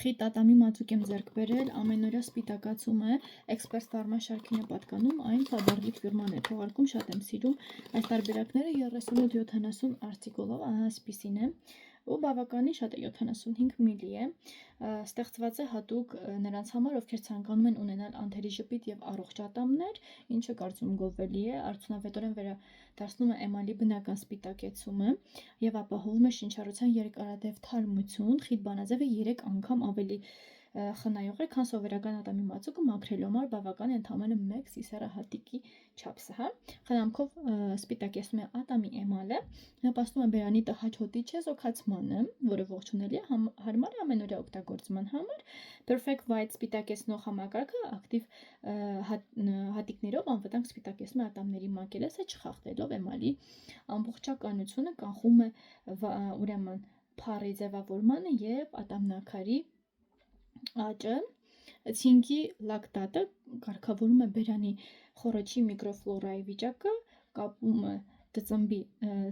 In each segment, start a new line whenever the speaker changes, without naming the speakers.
Խիտ ատամի մածուկ եմ ձեռք բերել, ամենօրյա սպիտակացում է, Expert Pharma շարքին է պատկանում, այն Faberlic ֆիրման է, թողարկում շատ եմ սիրում, այս տարբերակները 38-70 արտիկոլով, այսպիսին է, ու բավականին շատ է 75 մլ է, ստեղծված է հատուկ նրանց համար, ովքեր ցանկանում են ունենալ անթերի ժպիտ եւ առողջ ատամներ, ինչը կարծում գովելի է, արդյունավետորեն վերադարձնում է էմալի բնական սպիտակեցումը եւ ապահովում է շինչառության երկարատև թարմություն, խիտ բանաձևը 3 անգամ ավելի խնայող է, քան սովորական ատամի մածուկը, մաքրելու համար բավական է ընդամենը 1 սիսեռահատիկի չափսը, հա։ Խնամքով սպիտակեցնում է ատամի էմալը, նպաստում է բերանի տհաճ հոտի չեզոքացմանը, որը ողջունելի է, հարմար է ամենօրյա օգտագործման համար։ Perfect White սպիտակեցնող համակարգը ակտիվ հատիկներով անվտանգ սպիտակեցնում է ատամների մակերեսը, չխախտելով էմալի ամբողջականությունը, կանխում է ուրեմն փառի ձևավորմանը եւ ատամնաքարի աճը, ցինկի լակտատը կարգավորում է բերանի խոռոչի միկրոֆլորայի վիճակը, կապում է ծծմբի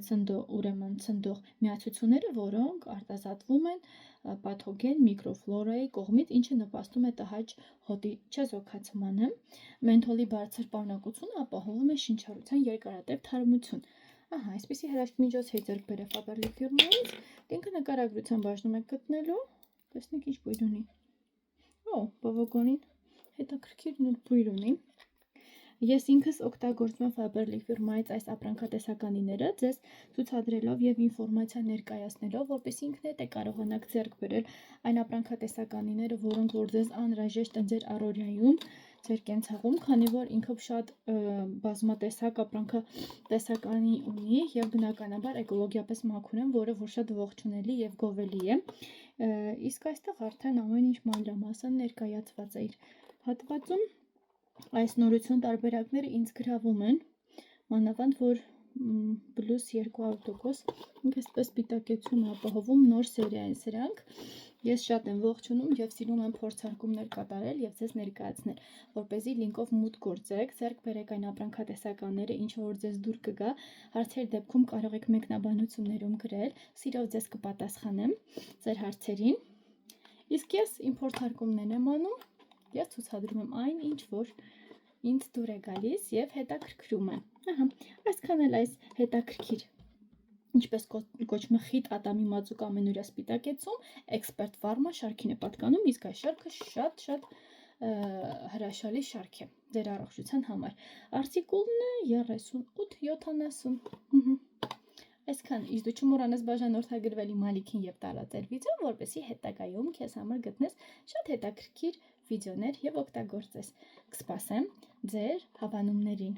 ցնդող միացությունները, որոնք արտազատվում են պաթոգեն միկրոֆլորայի կողմից, ինչը նպաստում է տհաճ հոտի չեզոքացմանը, մենթոլի բարձր պարունակությունը ապահովում է շինչառության երկարատև թարմություն։ Ահա, այսպիսի հրաշք միջոց է ձեռք բերել Faberlic ֆիրմայից, լինքը նկարագրության բաժնում եք գտնելու, տեսնեք ինչ բույր ունի։ Բավականին հետաքրքիր նոր բույր ունի։ Ես ինքս օգտագործում եմ Faberlic ֆիրմայից այս ապրանքատեսականիները, ձեզ ցուցադրելով եւ ինֆորմացիա ներկայացնելով, որպեսզի ինքներդ կարողանաք ձեռք բերել այն ապրանքատեսականիները, որոնք որ ձեզ անհրաժեշտ են ձեր առօրյայում, ձեր կենցաղում, քանի որ ինքը շատ բազմատեսակ ապրանքատեսականի ունի եւ բնականաբար էկոլոգիապես մաքուր են, որը որ շատ ողջունելի եւ գովելի է։ Իսկ այստեղ արդեն ամեն ինչ մանրամասն ներկայացված է իր հատվածում, այս նորություն տարբերակները ինձ գրավում են, մանավանդ որ պլյուս 200% ինքը այսպես սպիտակեցում է ապահովում, նոր սերիա են սրանք, ես շատ եմ ողջունում եւ սիրում եմ փորձարկումներ կատարել եւ ձեզ ներկայացնել, որպեսզի լինկով մուտք գործեք, ձեռք բերեք այն ապրանքատեսականները, ինչը որ ձեզ դուր կգա, հարցերի դեպքում կարող եք մեկնաբանություններում գրել, սիրով ձեզ կպատասխանեմ ձեր հարցերին։ Իսկ ես իմ փորձարկումներն եմ անում, ես ցուցադրում եմ այն, ինչ որ ինձ դուր է գալիս եւ հետաքրքրում է։ Ահա, այսքան էլ այս հետաքրքիր, ինչպես կոչվում է խիտ ատամի մածուկ ամենօրյա սպիտակեցում, Expert Pharma շարքին է պատկանում, իսկ այս շարքը շատ հրաշալի շարք է ձեր առողջության համար։ Արտիկուլն է 38-70։ Այսքան, իսկ դու չմոռանաս բաժանորդագրվել իմ ալիքին եւ տարածել վիդեոն, որպեսզի հետագայում քեզ համար գտնես շատ հետաքրքիր վիդեոներ եւ օգտագործես։ Կսպասեմ ձեր հավանումներին։